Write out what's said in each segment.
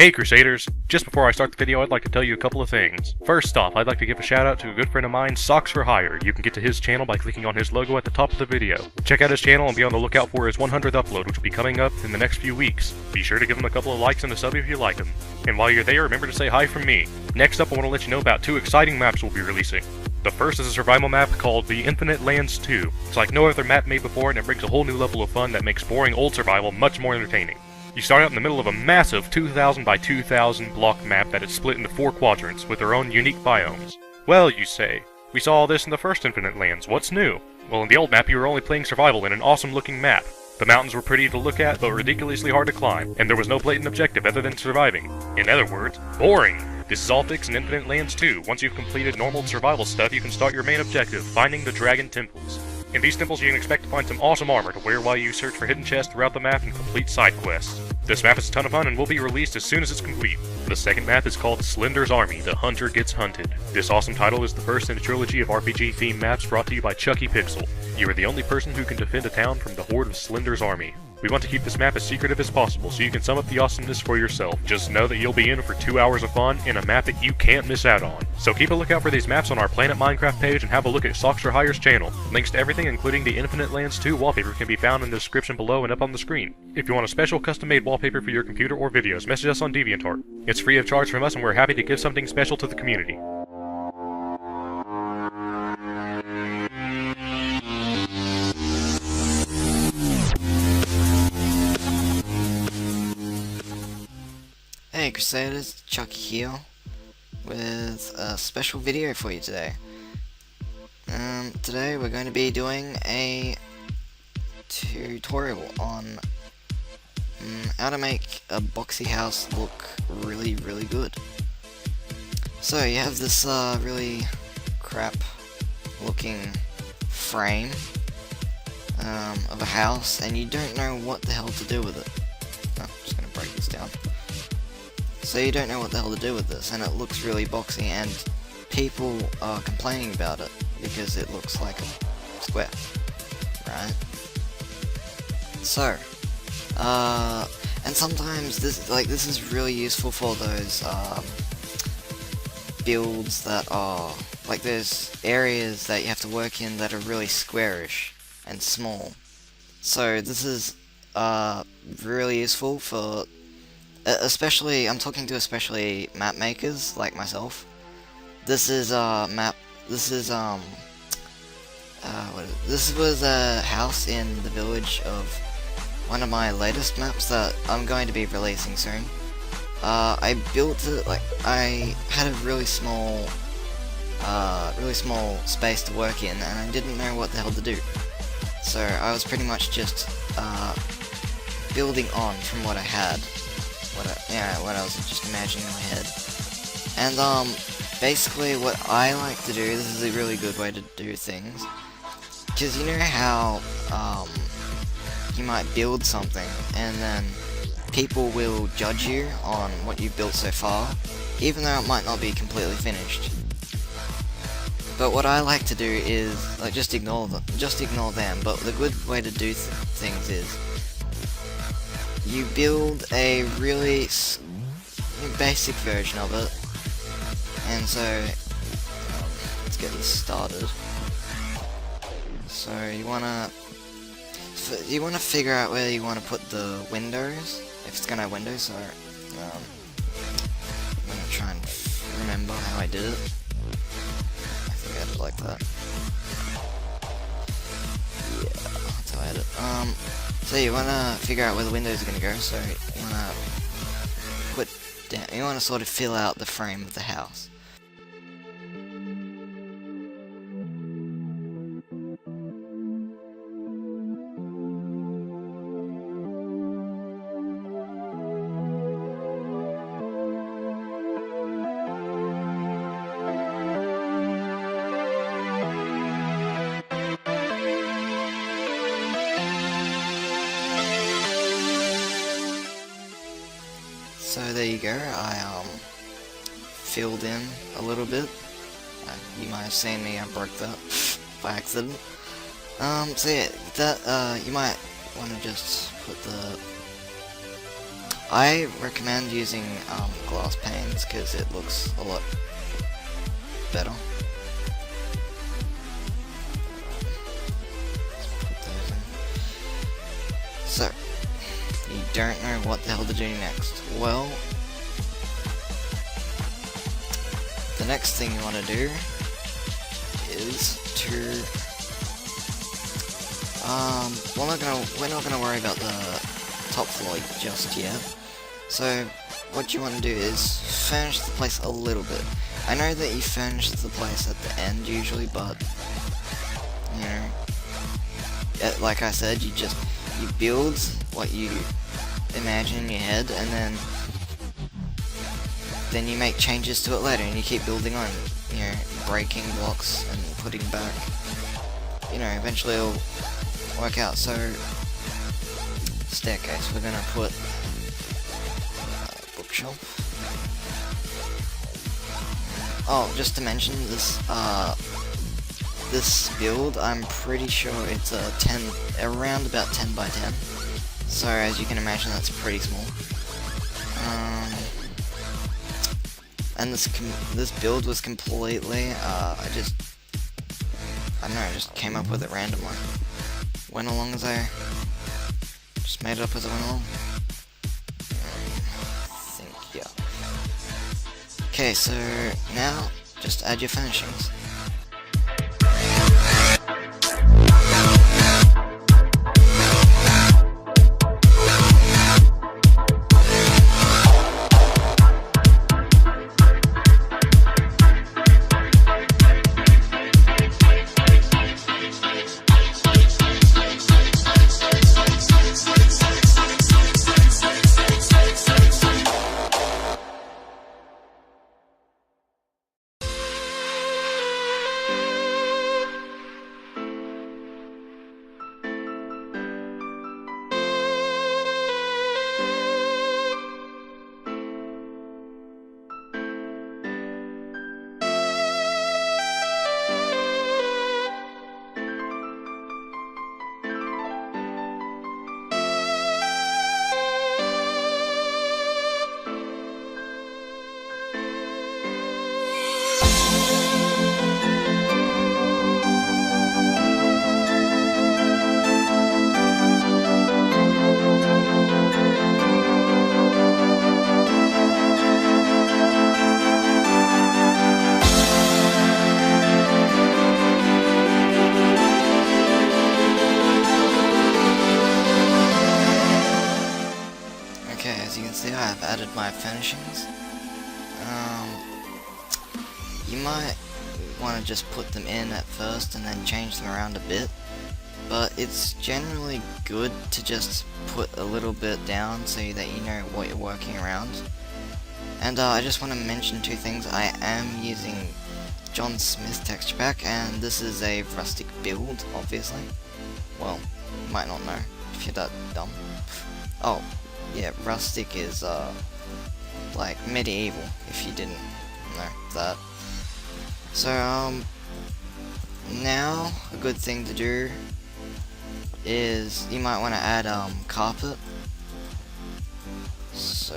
Hey Crusaders! Just before I start the video, I'd like to tell you a couple of things. First off, I'd like to give a shout out to a good friend of mine, Socks for Hire. You can get to his channel by clicking on his logo at the top of the video. Check out his channel and be on the lookout for his 100th upload, which will be coming up in the next few weeks. Be sure to give him a couple of likes and a sub if you like him. And while you're there, remember to say hi from me. Next up, I want to let you know about two exciting maps we'll be releasing. The first is a survival map called The Infinite Lands 2. It's like no other map made before, and it brings a whole new level of fun that makes boring old survival much more entertaining. You start out in the middle of a massive 2,000 by 2,000 block map that is split into 4 quadrants with their own unique biomes. Well, you say, we saw all this in the first Infinite Lands, what's new? Well, in the old map you were only playing survival in an awesome looking map. The mountains were pretty to look at, but ridiculously hard to climb, and there was no blatant objective other than surviving. In other words, boring! This is all fixed in Infinite Lands 2. Once you've completed normal survival stuff, you can start your main objective, finding the Dragon Temples. In these temples, you can expect to find some awesome armor to wear while you search for hidden chests throughout the map and complete side quests. This map is a ton of fun and will be released as soon as it's complete. The second map is called Slender's Army, The Hunter Gets Hunted. This awesome title is the first in a trilogy of RPG-themed maps brought to you by Chucky Pixel. You are the only person who can defend a town from the horde of Slender's army. We want to keep this map as secretive as possible so you can sum up the awesomeness for yourself. Just know that you'll be in for 2 hours of fun in a map that you can't miss out on. So keep a lookout for these maps on our Planet Minecraft page and have a look at Socks for Hire's channel. Links to everything including the Infinite Lands 2 wallpaper can be found in the description below and up on the screen. If you want a special custom-made wallpaper for your computer or videos, message us on DeviantArt. It's free of charge from us and we're happy to give something special to the community. Hey Crusaders, Chucky here with a special video for you today. Today we're going to be doing a tutorial on how to make a boxy house look really good. So you have this really crap looking frame of a house and you don't know what the hell to do with it. Oh, I'm just going to break this down. So you don't know what the hell to do with this, and it looks really boxy, and people are complaining about it because it looks like a square, right? So, and sometimes this is really useful for those builds that are like those areas that you have to work in that are really squarish and small. So this is really useful for. Especially, I'm talking to especially map makers like myself. This is this was a house in the village of one of my latest maps that I'm going to be releasing soon. I built it, like, I had a really small space to work in, and I didn't know what the hell to do. So I was pretty much just building on from what I had. What I was just imagining in my head. And, basically what I like to do, this is a really good way to do things, because you know how, you might build something, and then people will judge you on what you've built so far, even though it might not be completely finished. But what I like to do is, like, just ignore them, but the good way to do things is, you build a really basic version of it, and so let's get this started. So you wanna figure out where you wanna put the windows, if it's gonna have windows. So I'm gonna try and remember how I did it. I think I did it like that. Yeah, that's how I did it. So you wanna figure out where the windows are gonna go, so you wanna sort of fill out the frame of the house. So there you go, I filled in a little bit. You might have seen me, I broke that by accident. So yeah, that you might want to just put the I recommend using glass panes because it looks a lot better. So, you don't know what the hell to do next. Well, the next thing you want to do is to we're not gonna worry about the top floor just yet. So what you want to do is furnish the place a little bit. I know that you furnish the place at the end usually, but you know, like I said, you build what you imagine in your head, and then you make changes to it later, and you keep building on, you know, breaking blocks and putting back. You know, eventually it'll work out. So, staircase, we're gonna put bookshelf. Oh, just to mention this, this build, I'm pretty sure it's around about 10 by 10. So as you can imagine, that's pretty small. And this build was completely, I don't know, I just came up with it randomly. Went along as I just made it up as I went along. I think, yeah. Okay, so now just add your furnishings. See, I've added my furnishings. You might want to just put them in at first and then change them around a bit, but it's generally good to just put a little bit down so that you know what you're working around. And I just want to mention two things. I am using John Smith texture pack, and this is a rustic build, obviously. Well, you might not know if you're that dumb. Oh, yeah, rustic is, like, medieval, if you didn't know that. So, now, a good thing to do is, you might want to add, carpet. So,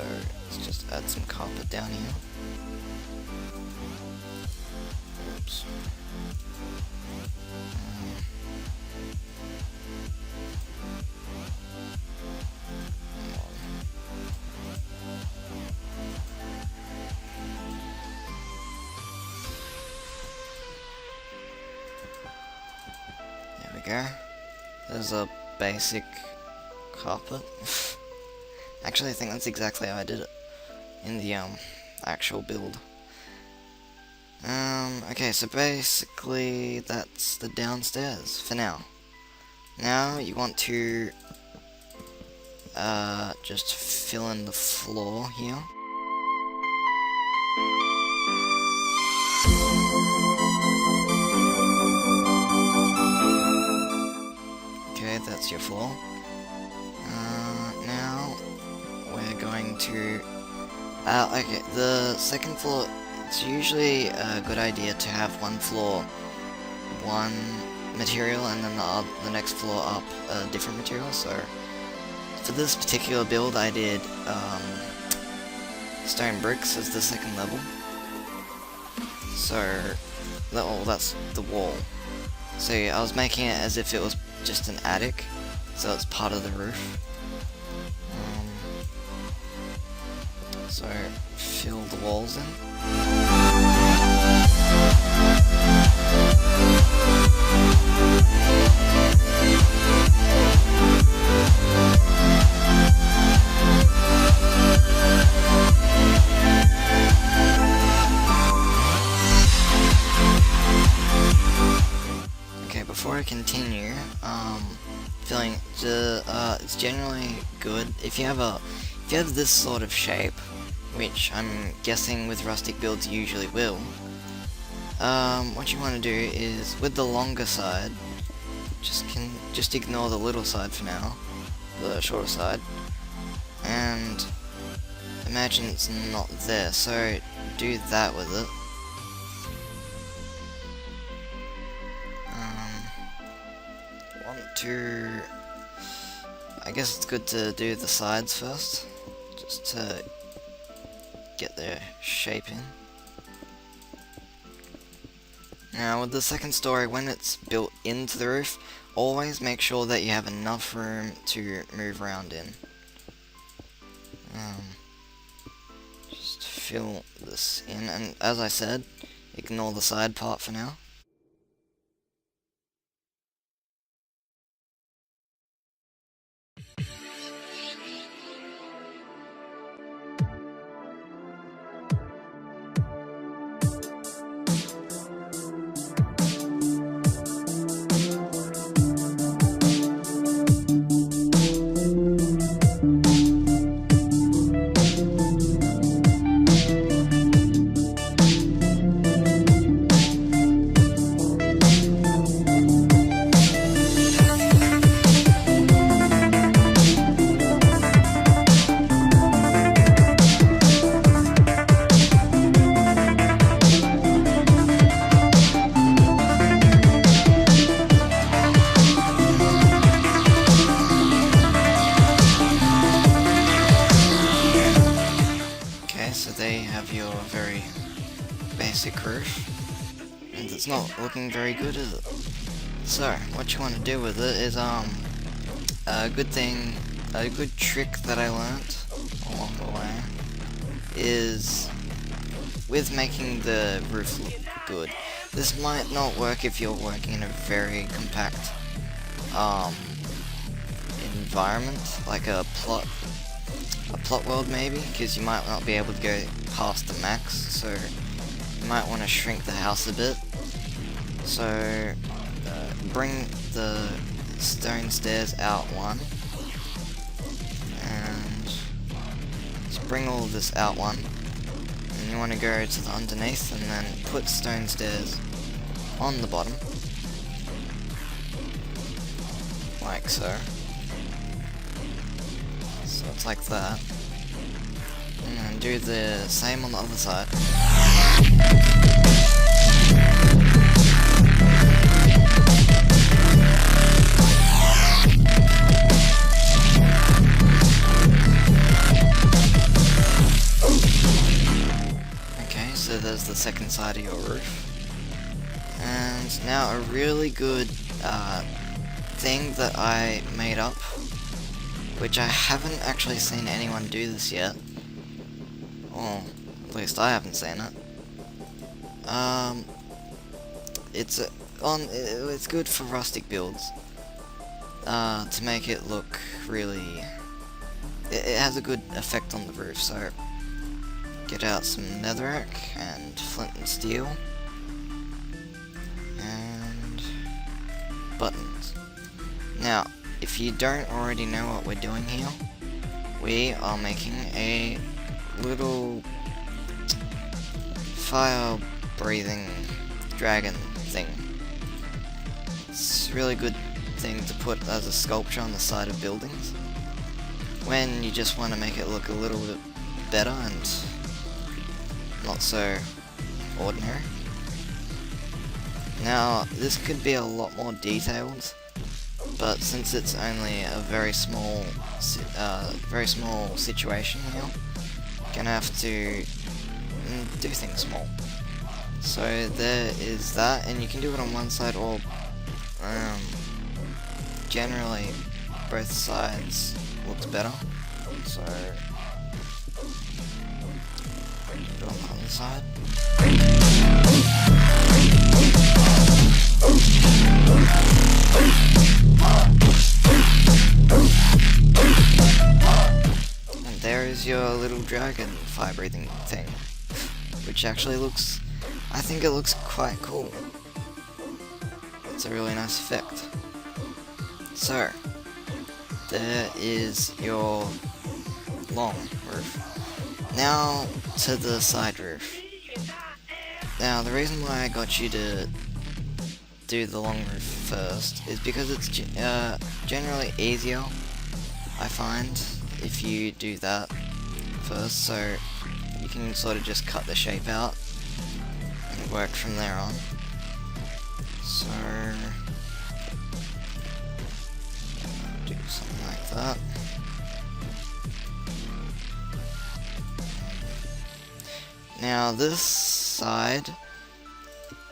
let's just add some carpet down here. Oops. Go. There's a basic carpet. Actually, I think that's exactly how I did it in the actual build. Okay, so basically that's the downstairs for now. Now you want to just fill in the floor here. That's your floor. Now we're going to okay, the second floor, it's usually a good idea to have one floor one material and then the next floor up a different material. So for this particular build I did stone bricks as the second level. So, that's the wall. So I was making it as if it was just an attic, so it's part of the roof. So fill the walls in. Before I continue, feeling it's generally good if you have this sort of shape, which I'm guessing with rustic builds you usually will. What you want to do is with the longer side, just ignore the little side for now, the shorter side, and imagine it's not there. So do that with it. I guess it's good to do the sides first, just to get their shape in. Now with the second story, when it's built into the roof, always make sure that you have enough room to move around in. Just fill this in, and as I said, ignore the side part for now. Very basic roof, and it's not looking very good, is it? So what you want to do with it is a good trick that I learnt along the way is with making the roof look good. This might not work if you're working in a very compact environment, like a plot world maybe, because you might not be able to go past the max, so you might want to shrink the house a bit. So bring the stone stairs out one, and just bring all of this out one, and you want to go to the underneath and then put stone stairs on the bottom, like so. So it's like that. And then do the same on the other side. Okay, so there's the second side of your roof. And now a really good thing that I made up, which I haven't actually seen anyone do this yet. Or, at least I haven't seen it. It's good for rustic builds. To make it look really... It has a good effect on the roof, so... Get out some netherrack and flint and steel. And... buttons. Now, if you don't already know what we're doing here, we are making a little fire-breathing dragon thing. It's a really good thing to put as a sculpture on the side of buildings when you just want to make it look a little bit better and not so ordinary. Now, this could be a lot more detailed, but since it's only a very small situation here, you're gonna have to do things small. So there is that, and you can do it on one side or generally both sides looks better. So do it on the other side. And there is your little dragon fire breathing thing, which actually looks, I think it looks quite cool. It's a really nice effect. So there is your long roof. Now to the side roof. Now the reason why I got you to do the long roof first is because it's generally easier, I find, if you do that first, so you can sort of just cut the shape out and work from there on. So do something like that. Now this side,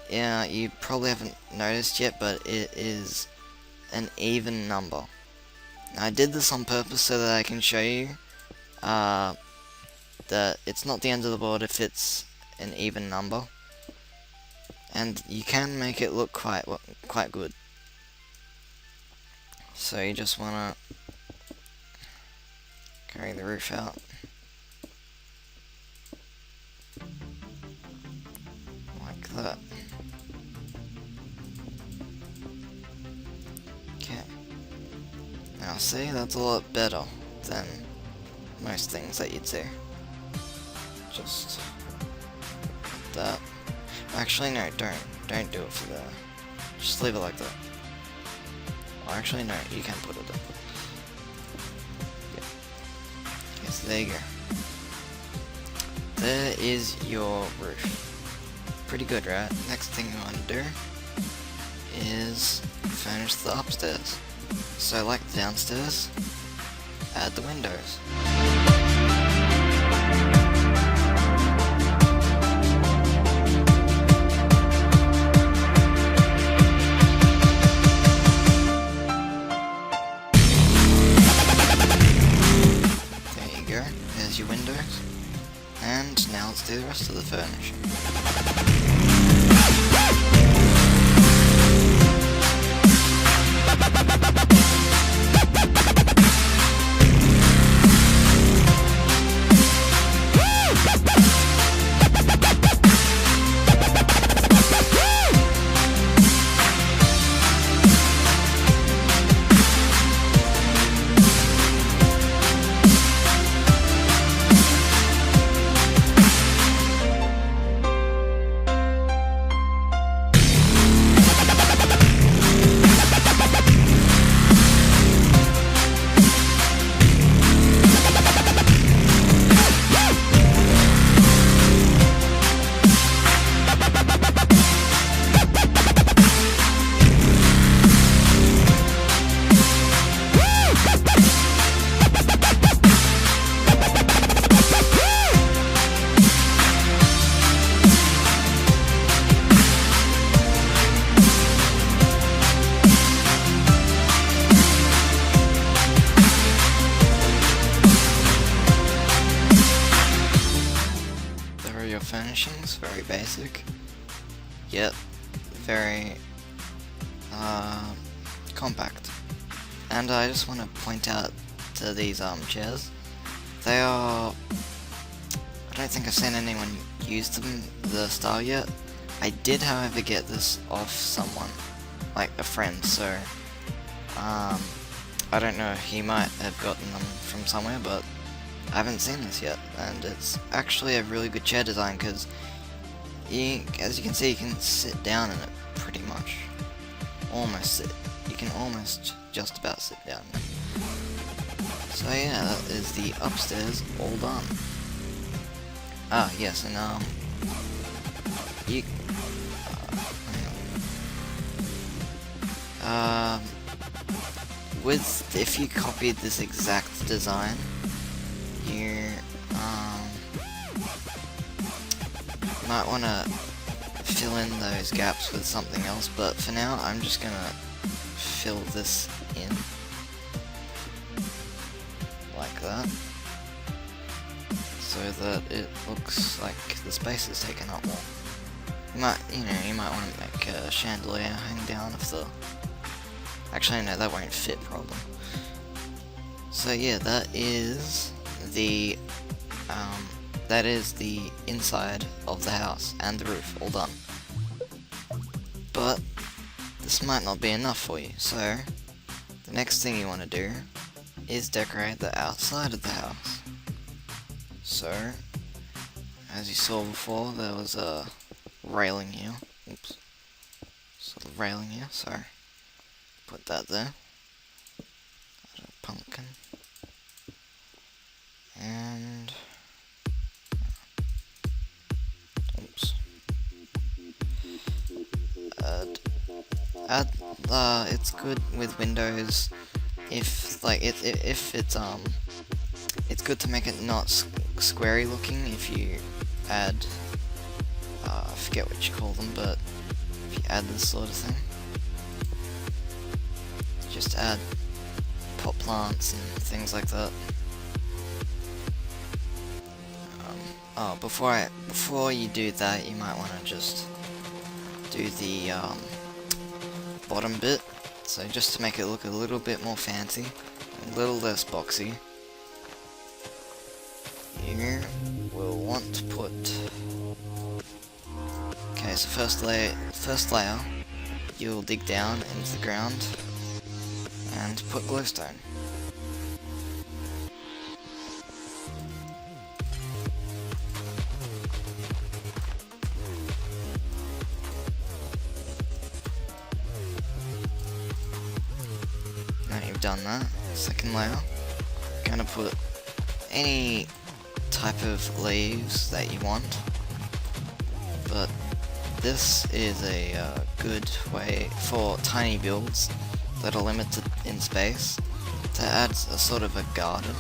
yeah, you probably haven't noticed yet, but it is an even number. Now, I did this on purpose so that I can show you that it's not the end of the board if it's an even number, and you can make it look quite good. So you just wanna carry the roof out. Like that. Okay. Now see, that's a lot better than most things that you'd see. Just that. Actually no, don't do it for the, just leave it like that. Oh, actually no, you can put it up. Yeah. Okay, so there you go. There is your roof. Pretty good, right? Next thing you want to do is furnish the upstairs. So like the downstairs, add the windows. There you go, there's your windows. And now let's do the rest of the furnishing. Furnishings, very basic, yet very compact. And I just want to point out to these chairs, they are, I don't think I've seen anyone use them, the style yet. I did however get this off someone, like a friend, so I don't know, he might have gotten them from somewhere, but I haven't seen this yet, and it's actually a really good chair design because, as you can see, you can sit down in it pretty much. Almost sit. You can almost just about sit down in it. So yeah, that is the upstairs all done. Ah, yes, and you... if you copied this exact design, you might want to fill in those gaps with something else, but for now I'm just gonna fill this in like that, so that it looks like the space is taken up more. You might want to make a chandelier hang down if the... Actually, no, that won't fit probably. So yeah, that is the inside of the house and the roof all done. But this might not be enough for you, so the next thing you want to do is decorate the outside of the house. So, as you saw before, there was a railing here. Oops. Sort of railing here, so put that there. Add a pumpkin. And oops. It's good with Windows if it's good to make it not squarey looking if you add I forget what you call them, but if you add this sort of thing, just add pot plants and things like that. Before you do that, you might want to just do the bottom bit, so just to make it look a little bit more fancy, a little less boxy. You will want to put... Okay, so first layer, you'll dig down into the ground and put glowstone. Now you've done that, second layer, you're gonna put any type of leaves that you want, but this is a good way for tiny builds that are limited in space to add a sort of a garden,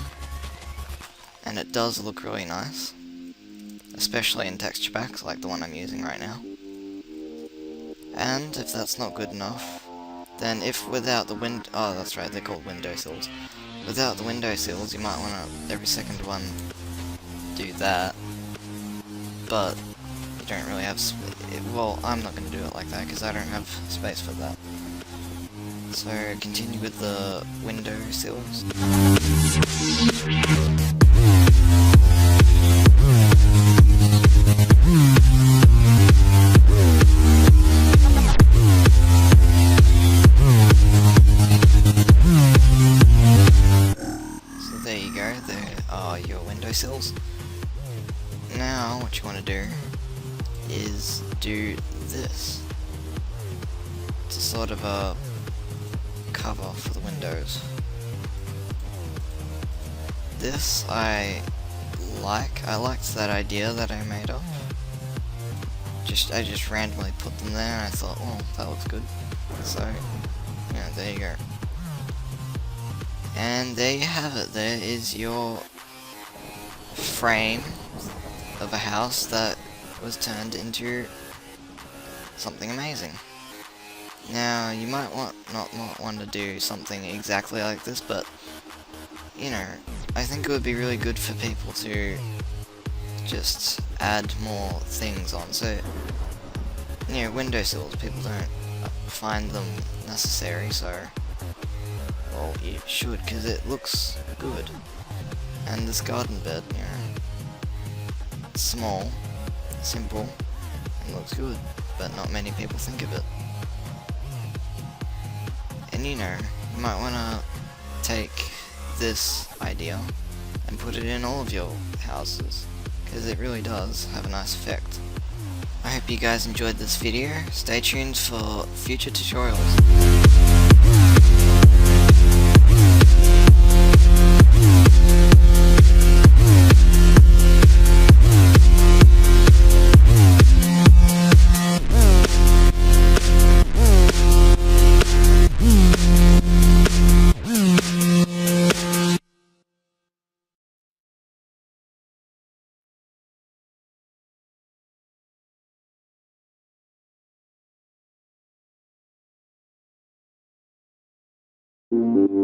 and it does look really nice, especially in texture packs like the one I'm using right now. And if that's not good enough, then if without the oh that's right, they're called windowsills. Without the windowsills, you might want to every second one do that, but you don't really have well, I'm not going to do it like that because I don't have space for that. So continue with the windowsills. So there you go, there are your windowsills. Now what you want to do is do this. It's a sort of a cover for the windows. This I liked that idea that I made up. I just randomly put them there and I thought, oh, that looks good. So, yeah, there you go. And there you have it. There is your frame of a house that was turned into something amazing. Now, you might not want to do something exactly like this, but, you know, I think it would be really good for people to just add more things on. So, you know, windowsills, people don't find them necessary, so, well, you should, because it looks good. And this garden bed, you know, it's small, simple, and looks good, but not many people think of it. And you know, you might want to take this idea and put it in all of your houses, because it really does have a nice effect. I hope you guys enjoyed this video. Stay tuned for future tutorials. you.